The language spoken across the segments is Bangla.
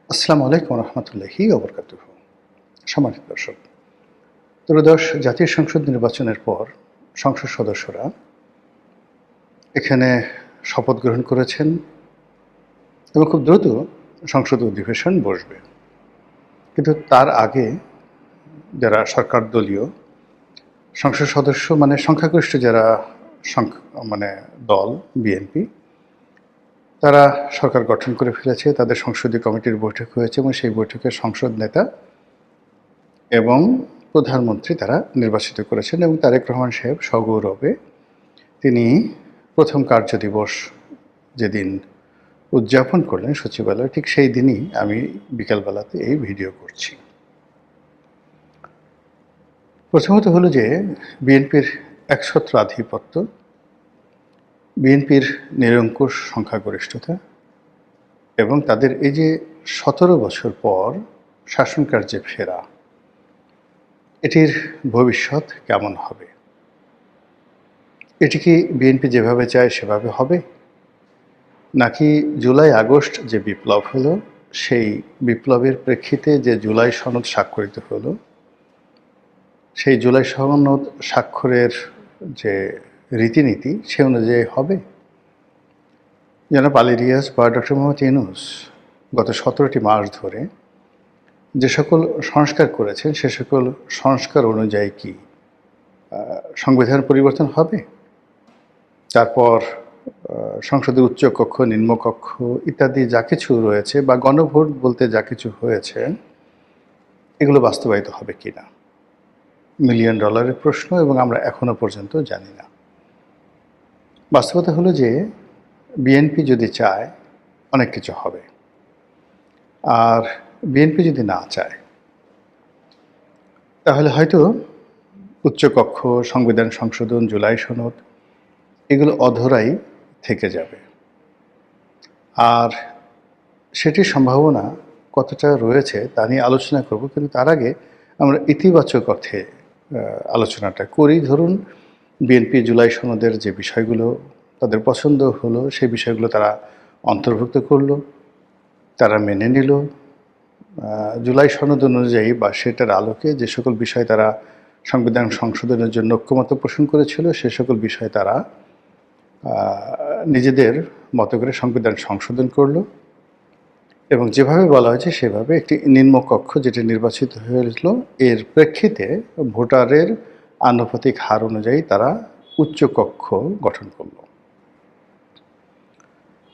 আসসালামু আলাইকুম রহমতুল্লাহি ওবরকাতুহ। সম্মানিত দর্শক, ত্রয়োদশ জাতীয় সংসদ নির্বাচনের পর সংসদ সদস্যরা এখানে শপথ গ্রহণ করেছেন এবং খুব দ্রুত সংসদ অধিবেশন বসবে। কিন্তু তার আগে যারা সরকার দলীয় সংসদ সদস্য মানে সংখ্যাগরিষ্ঠ যারা মানে দল বিএনপি, তারা সরকার গঠন করে ফেলেছে। তাদের সংসদীয় কমিটির বৈঠক হয়েছে এবং সেই বৈঠকে সংসদ নেতা এবং প্রধানমন্ত্রী তারা নির্বাচিত করেছেন এবং তারেক রহমান সাহেব সগৌরবে তিনি প্রথম কার্যদিবস যেদিন উদযাপন করলেন সচিবালয়ে, ঠিক সেই দিনই আমি বিকালবেলাতে এই ভিডিও করছি। প্রথমত হলো যে বিএনপির একছত্র আধিপত্য, বিএনপির নিরঙ্কুশ সংখ্যাগরিষ্ঠতা এবং তাদের এই যে ১৭ বছর পর শাসন কার্যে ফেরা, এটির ভবিষ্যৎ কেমন হবে? এটি কি বিএনপি যেভাবে চায় সেভাবে হবে, নাকি জুলাই আগস্ট যে বিপ্লব হলো সেই বিপ্লবের প্রেক্ষিতে যে জুলাই সনদ স্বাক্ষরিত হলো, সেই জুলাই সনদ স্বাক্ষরের যে রীতিনীতি সে অনুযায়ী হবে? জনাব আলী রিয়াজ বা ডক্টর মোহাম্মদ ইউনূস গত ১৭টি মাস ধরে যে সকল সংস্কার করেছেন সে সকল সংস্কার অনুযায়ী কি সংবিধান পরিবর্তন হবে? তারপর সংসদের উচ্চকক্ষ, নিম্নকক্ষ ইত্যাদি যা কিছু রয়েছে বা গণভোট বলতে যা কিছু হয়েছে, এগুলো বাস্তবায়িত হবে কি না, মিলিয়ন ডলারের প্রশ্ন এবং আমরা এখনো পর্যন্ত জানি না। বাস্তবতা হলো যে বিএনপি যদি চায় অনেক কিছু হবে, আর বিএনপি যদি না চায় তাহলে হয়তো উচ্চকক্ষ, সংবিধান সংশোধন, জুলাই সনদ এগুলো অধরাই থেকে যাবে। আর সেটির সম্ভাবনা কতটা রয়েছে তা নিয়ে আলোচনা করব, কিন্তু তার আগে আমরা ইতিবাচক অর্থে আলোচনাটা করি। ধরুন বিএনপি জুলাই সনদের যে বিষয়গুলো তাদের পছন্দ হলো, সেই বিষয়গুলো তারা অন্তর্ভুক্ত করলো, তারা মেনে নিল। জুলাই সনদ অনুযায়ী বা সেটার আলোকে যে সকল বিষয় তারা সংবিধান সংশোধনের জন্য ঐক্যমত্য পোষণ করেছিল সে সকল বিষয় তারা নিজেদের মতো করে সংবিধান সংশোধন করলো এবং যেভাবে বলা হয়েছে সেভাবে একটি নিম্নকক্ষ যেটি নির্বাচিত হয়েছিল এর প্রেক্ষিতে ভোটারের আনুপাতিক হার অনুযায়ী তারা উচ্চকক্ষ গঠন করলো।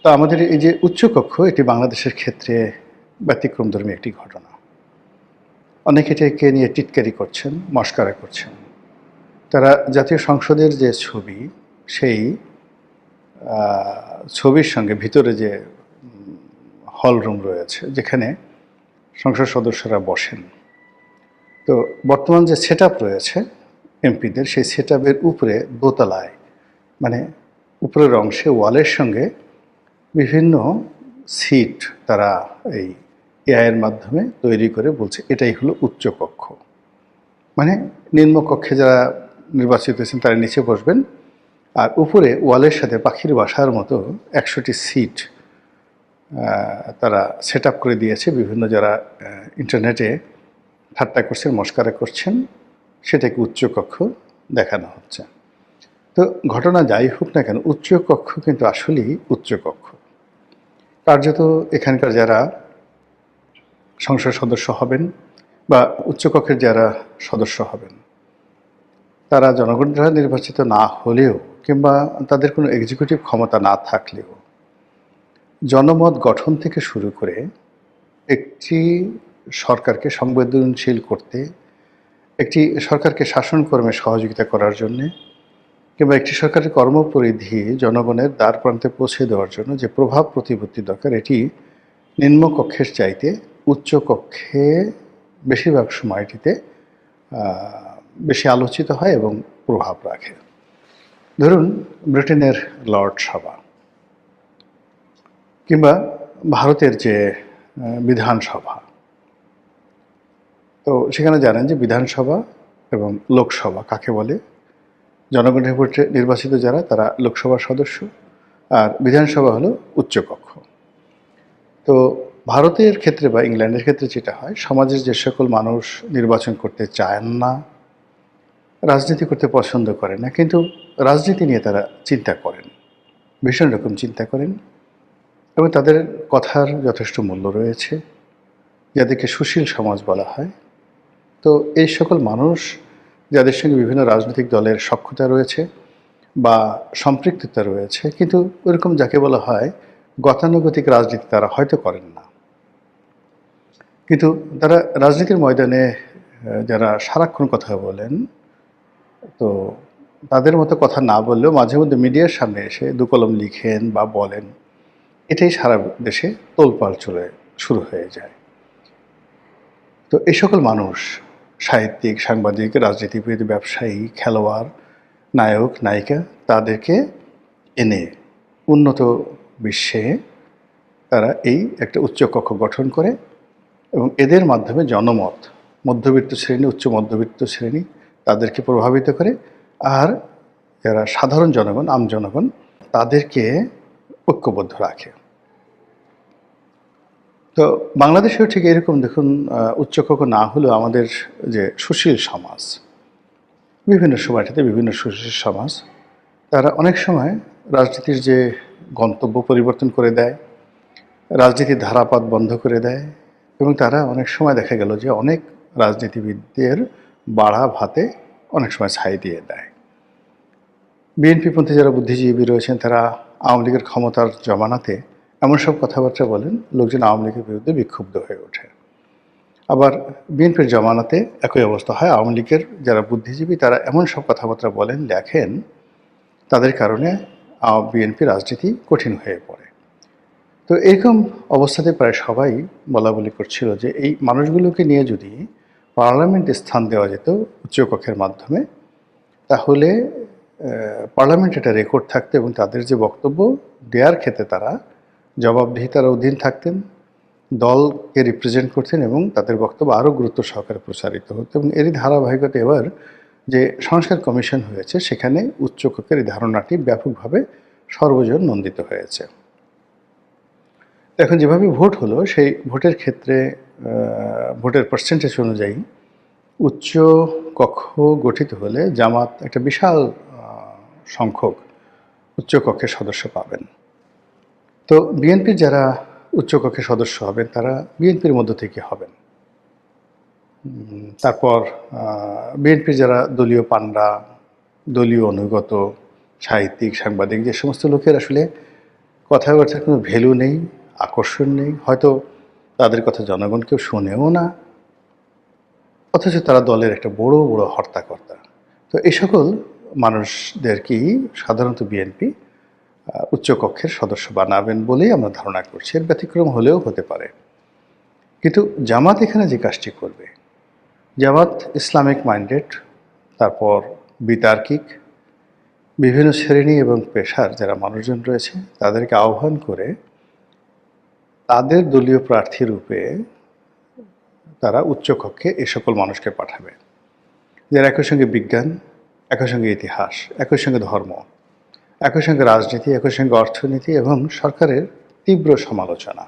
তো আমাদের এই যে উচ্চকক্ষ, এটি বাংলাদেশের ক্ষেত্রে ব্যতিক্রমধর্মী একটি ঘটনা। অনেকে এটাকে নিয়ে টিটকারি করছেন, মশকরা করছেন। তারা জাতীয় সংসদের যে ছবি, সেই ছবির সঙ্গে ভিতরে যে হল রুম রয়েছে যেখানে সংসদ সদস্যরা বসেন, তো বর্তমান যে সেট আপ রয়েছে এমপিদের, সেই সেট আপের উপরে দোতলায় মানে উপরের অংশে ওয়ালের সঙ্গে বিভিন্ন সিট তারা এই এআইয়ের মাধ্যমে তৈরি করে বলছে এটাই হলো উচ্চকক্ষ। মানে নিম্নকক্ষে যারা নির্বাচিত হয়েছেন তারা নিচে বসবেন, আর উপরে ওয়ালের সাথে পাখির বাসার মতো ১০০টি সিট তারা সেট আপ করে দিয়েছে। বিভিন্ন যারা ইন্টারনেটে ঠাট্টা করছেন, মশকরা করছেন, সেটাকে উচ্চকক্ষ দেখানো হচ্ছে। তো ঘটনা যাই হোক না কেন, উচ্চকক্ষ কিন্তু আসলেই উচ্চকক্ষ। কার্যত এখানকার যারা সংসদ সদস্য হবেন বা উচ্চকক্ষের যারা সদস্য হবেন, তারা জনগণ দ্বারা নির্বাচিত না হলেও কিংবা তাদের কোনো এক্সিকিউটিভ ক্ষমতা না থাকলেও জনমত গঠন থেকে শুরু করে একটি সরকারকে সংবেদনশীল করতে, একটি সরকারকে শাসনকর্মে সহযোগিতা করার জন্যে কিংবা একটি সরকারের কর্মপরিধি জনগণের দ্বার প্রান্তে পৌঁছে দেওয়ার জন্য যে প্রভাব প্রতিপত্তি দরকার, এটি নিম্নকক্ষের চাইতে উচ্চকক্ষে বেশিরভাগ সময়টিতে বেশি আলোচিত হয় এবং প্রভাব রাখে। ধরুন ব্রিটেনের লর্ড সভা কিংবা ভারতের যে বিধানসভা, তো সেখানে জানেন যে বিধানসভা এবং লোকসভা কাকে বলে। জনগণের ভোটে নির্বাচিত যারা তারা লোকসভার সদস্য, আর বিধানসভা হলো উচ্চকক্ষ। তো ভারতের ক্ষেত্রে বা ইংল্যান্ডের ক্ষেত্রে যেটা হয়, সমাজের যে সকল মানুষ নির্বাচন করতে চান না, রাজনীতি করতে পছন্দ করে না, কিন্তু রাজনীতি নিয়ে তারা চিন্তা করেন, ভীষণ রকম চিন্তা করেন, এবং তাদের কথার যথেষ্ট মূল্য রয়েছে, যাদেরকে সুশীল সমাজ বলা হয়। তো এই সকল মানুষ যাদের সঙ্গে বিভিন্ন রাজনৈতিক দলের সখ্যতা রয়েছে বা সম্পৃক্ততা রয়েছে, কিন্তু ওরকম যাকে বলা হয় গতানুগতিক রাজনীতি তারা হয়তো করেন না, কিন্তু তারা রাজনীতির ময়দানে যারা সারাক্ষণ কথা বলেন, তো তাদের মতো কথা না বললেও মাঝে মধ্যে মিডিয়ার সামনে এসে দু কলম লিখেন বা বলেন, এটাই সারা দেশে তোলপাড় চলে শুরু হয়ে যায়। তো এই সকল মানুষ, সাহিত্যিক, সাংবাদিক, রাজনীতিবিদ, ব্যবসায়ী, খেলোয়াড়, নায়ক, নায়িকা, তাদেরকে এনে উন্নত বিশ্বে তারা এই একটা উচ্চকক্ষ গঠন করে এবং এদের মাধ্যমে জনমত, মধ্যবিত্ত শ্রেণী, উচ্চ মধ্যবিত্ত শ্রেণী, তাদেরকে প্রভাবিত করে। আর যারা সাধারণ জনগণ, আম জনগণ, তাদেরকে ঐক্যবদ্ধ রাখে। তো বাংলাদেশেও ঠিক এরকম দেখুন, উচ্চকক্ষ না হলেও আমাদের যে সুশীল সমাজ, বিভিন্ন সময়টাতে বিভিন্ন সুশীল সমাজ, তারা অনেক সময় রাজনীতির যে গন্তব্য পরিবর্তন করে দেয়, রাজনীতির ধারাপাত বন্ধ করে দেয়, এবং তারা অনেক সময় দেখা গেল যে অনেক রাজনীতিবিদদের বাড়া ভাতে অনেক সময় ছাই দিয়ে দেয়। বিএনপিপন্থী যারা বুদ্ধিজীবী রয়েছেন, তারা আওয়ামী লীগের ক্ষমতার জমানাতে এমন সব কথাবার্তা বলেন, লোকজন আওয়ামী লীগের বিরুদ্ধে বিক্ষুব্ধ হয়ে ওঠে। আবার বিএনপির জমানাতে একই অবস্থা হয়, আওয়ামী লীগের যারা বুদ্ধিজীবী তারা এমন সব কথাবার্তা বলেন, লেখেন, তাদের কারণে বিএনপি রাজনীতি কঠিন হয়ে পড়ে। তো এরকম অবস্থাতে প্রায় সবাই বলা বলি করছিল যে এই মানুষগুলোকে নিয়ে যদি পার্লামেন্টে স্থান দেওয়া যেত উচ্চকক্ষের মাধ্যমে, তাহলে পার্লামেন্ট এটা রেকর্ড থাকতো এবং তাদের যে বক্তব্য দেওয়ার ক্ষেত্রে তারা জবাবদিহিতার অধীন থাকতেন, দলকে রিপ্রেজেন্ট করতেন এবং তাদের বক্তব্য আরও গুরুত্ব সহকারে প্রসারিত হতো। এবং এরই ধারাবাহিকতা এবার যে সংস্কার কমিশন হয়েছে, সেখানে উচ্চকক্ষের এই ধারণাটি ব্যাপকভাবে সর্বজন নন্দিত হয়েছে। এখন যেভাবে ভোট হলো, সেই ভোটের ক্ষেত্রে ভোটের পার্সেন্টেজ অনুযায়ী উচ্চ কক্ষ গঠিত হলে জামাত একটা বিশাল সংখ্যক উচ্চকক্ষের সদস্য পাবেন। তো বিএনপির যারা উচ্চকক্ষের সদস্য হবেন, তারা বিএনপির মধ্য থেকে হবেন। তারপর বিএনপির যারা দলীয় পান্ডা, দলীয় অনুগত, সাহিত্যিক, সাংবাদিক, যে সমস্ত লোকের আসলে কথাবার্তার কোনো ভ্যালু নেই, আকর্ষণ নেই, হয়তো তাদের কথা জনগণ কেউ শোনেও না, অথচ তারা দলের একটা বড় বড় হর্তাকর্তা। তো এই সকল মানুষদেরকেই সাধারণত বিএনপি উচ্চকক্ষের সদস্য বানাবেন বলেই আমরা ধারণা করছি। এর ব্যতিক্রম হলেও হতে পারে। কিন্তু জামাত এখানে যে কাজটি করবে, জামাত ইসলামিক মাইন্ডেড, তারপর বিতার্কিক, বিভিন্ন শ্রেণী এবং পেশার যারা মানুষজন রয়েছে তাদেরকে আহ্বান করে তাদের দলীয় প্রার্থী রূপে তারা উচ্চকক্ষে এ সকল মানুষকে পাঠাবে, যারা একই সঙ্গে বিজ্ঞান, একই সঙ্গে ইতিহাস, একই সঙ্গে ধর্ম, একই সঙ্গে রাজনীতি, একই সঙ্গে অর্থনীতি এবং সরকারের তীব্র সমালোচনা,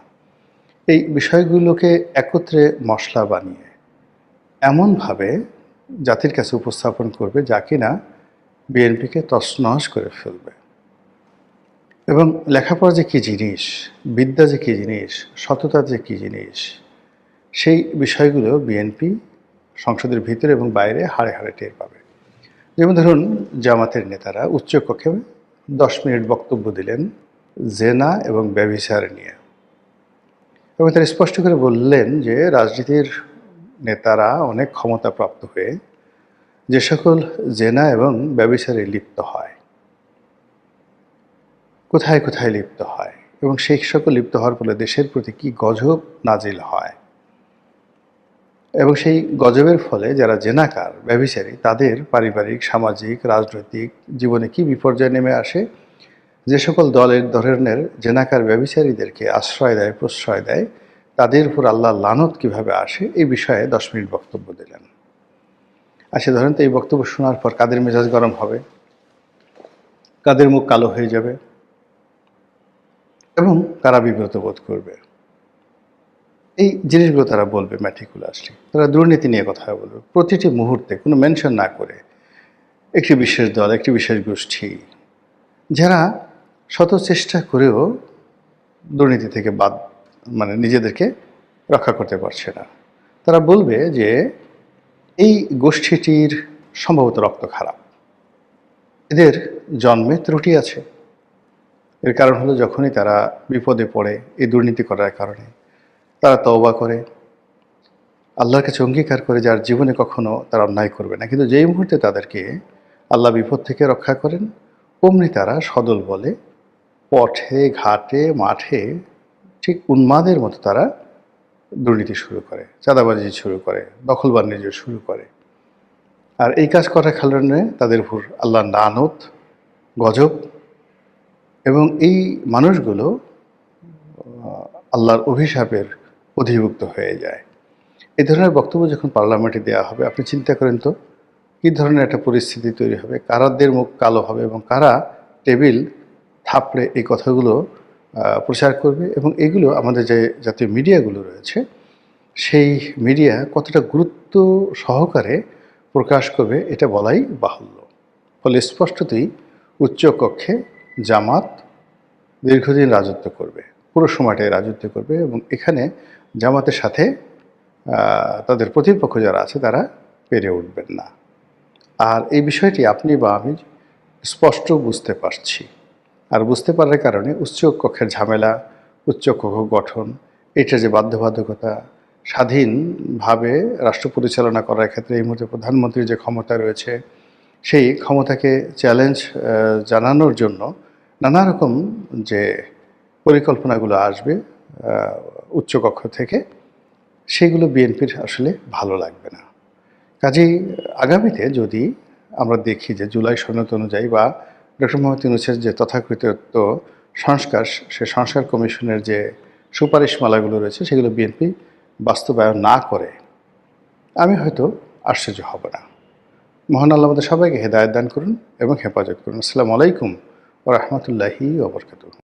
এই বিষয়গুলোকে একত্রে মশলা বানিয়ে এমনভাবে জাতির কাছে উপস্থাপন করবে যা কিনা বিএনপিকে তছনছ করে ফেলবে। এবং লেখাপড়া যে কী জিনিস, বিদ্যা যে কী জিনিস, সততা যে কী জিনিস, সেই বিষয়গুলো বিএনপি সংসদের ভিতরে এবং বাইরে হাড়ে হাড়ে টের পাবে। যেমন ধরুন, জামাতের নেতারা উচ্চকক্ষে 10 মিনিট বক্তব্য দিলেন জেনা এবং ব্যভিচার নিয়ে, এবং তারা স্পষ্ট করে বললেন যে রাজনীতির নেতারা অনেক ক্ষমতাপ্রাপ্ত হয়ে যে সকল জেনা এবং ব্যভিচারে লিপ্ত হয়, কোথায় কোথায় লিপ্ত হয়, এবং সেই সকল লিপ্ত হওয়ার ফলে দেশের প্রতি কী গজব নাজিল হয়, এবং সেই গজবের ফলে যারা জেনাকার, ব্যভিচারী, তাদের পারিবারিক, সামাজিক, রাজনৈতিক জীবনে কী বিপর্যয় নেমে আসে, যে সকল দলের ধরনের জেনাকার ব্যভিচারীদেরকে আশ্রয় দেয়, প্রশ্রয় দেয়, তাদের উপর আল্লাহ লানত কিভাবে আসে, এই বিষয়ে 10 মিনিট বক্তব্য দিলেন। আসে ধরেন, তো এই বক্তব্য শোনার পর কাদের মেজাজ গরম হবে, কাদের মুখ কালো হয়ে যাবে এবং কারা বিব্রত বোধ করবে। এই জিনিসগুলো তারা বলবে ম্যাটিকুলাসলি। তারা দুর্নীতি নিয়ে কথা বলবে প্রতিটি মুহূর্তে, কোনো মেনশন না করে। একটি বিশেষ দল, একটি বিশেষ গোষ্ঠী, যারা শত চেষ্টা করেও দুর্নীতি থেকে মানে নিজেদেরকে রক্ষা করতে পারছে না। তারা বলবে যে এই গোষ্ঠীটির সম্ভবত রক্ত খারাপ, এদের জন্মে ত্রুটি আছে। এর কারণ হলো যখনই তারা বিপদে পড়ে এই দুর্নীতি করার কারণে, তারা তওবা করে, আল্লাহর কাছে অঙ্গীকার করে যার জীবনে কখনো তারা অন্যায় করবে না। কিন্তু যেই মুহূর্তে তাদেরকে আল্লাহ বিপদ থেকে রক্ষা করেন, অমনি তারা সদল বলে পথে ঘাটে মাঠে ঠিক উন্মাদের মতো তারা দুর্নীতি শুরু করে, চাঁদাবাজি শুরু করে, দখল বাণিজ্য শুরু করে। আর এই কাজ করার কারণে তাদের উপর আল্লাহর লানত, গজব, এবং এই মানুষগুলো আল্লাহর অভিশাপের অধিভুক্ত হয়ে যায়। এই ধরনের বক্তব্য যখন পার্লামেন্টে দেওয়া হবে, আপনি চিন্তা করেন তো কী ধরনের একটা পরিস্থিতি তৈরি হবে, কারাদের মুখ কালো হবে এবং কারা টেবিল থাপড়ে এই কথাগুলো প্রচার করবে। এবং এগুলো আমাদের যে জাতীয় মিডিয়াগুলো রয়েছে, সেই মিডিয়া কতটা গুরুত্ব সহকারে প্রকাশ করবে এটা বলাই বাহুল্য। ফলে স্পষ্টতই উচ্চকক্ষে জামাত দীর্ঘদিন রাজত্ব করবে, পুরো সময়টাই রাজত্ব করবে, এবং এখানে জামাতের সাথে তাদের প্রতিপক্ষ যারা আছে তারা পেরে উঠবেন না। আর এই বিষয়টি আপনি বা আমি স্পষ্ট বুঝতে পারছি। আর বুঝতে পারার কারণে উচ্চকক্ষের ঝামেলা, উচ্চকক্ষ গঠন, এটা যে বাধ্যবাধকতা, স্বাধীনভাবে রাষ্ট্র পরিচালনা করার ক্ষেত্রে এই মুহূর্তে প্রধানমন্ত্রীর যে ক্ষমতা রয়েছে, সেই ক্ষমতাকে চ্যালেঞ্জ জানানোর জন্য নানা রকম যে পরিকল্পনাগুলো আসবে উচ্চকক্ষ থেকে, সেগুলো বিএনপির আসলে ভালো লাগবে না। কাজেই আগামীতে যদি আমরা দেখি যে জুলাই সনদ অনুযায়ী বা ডক্টর মোহাম্মদ ইউনূসের যে তথাকথিত সংস্কার, সে সংস্কার কমিশনের যে সুপারিশমালাগুলো রয়েছে সেগুলো বিএনপি বাস্তবায়ন না করে, আমি হয়তো আশ্চর্য হব না। মহান আল্লাহ আমাদের সবাইকে হেদায়েত দান করুন এবং হেফাজত করুন। আসসালামু আলাইকুম ওয়া রাহমাতুল্লাহি ওয়া বারাকাতুহু।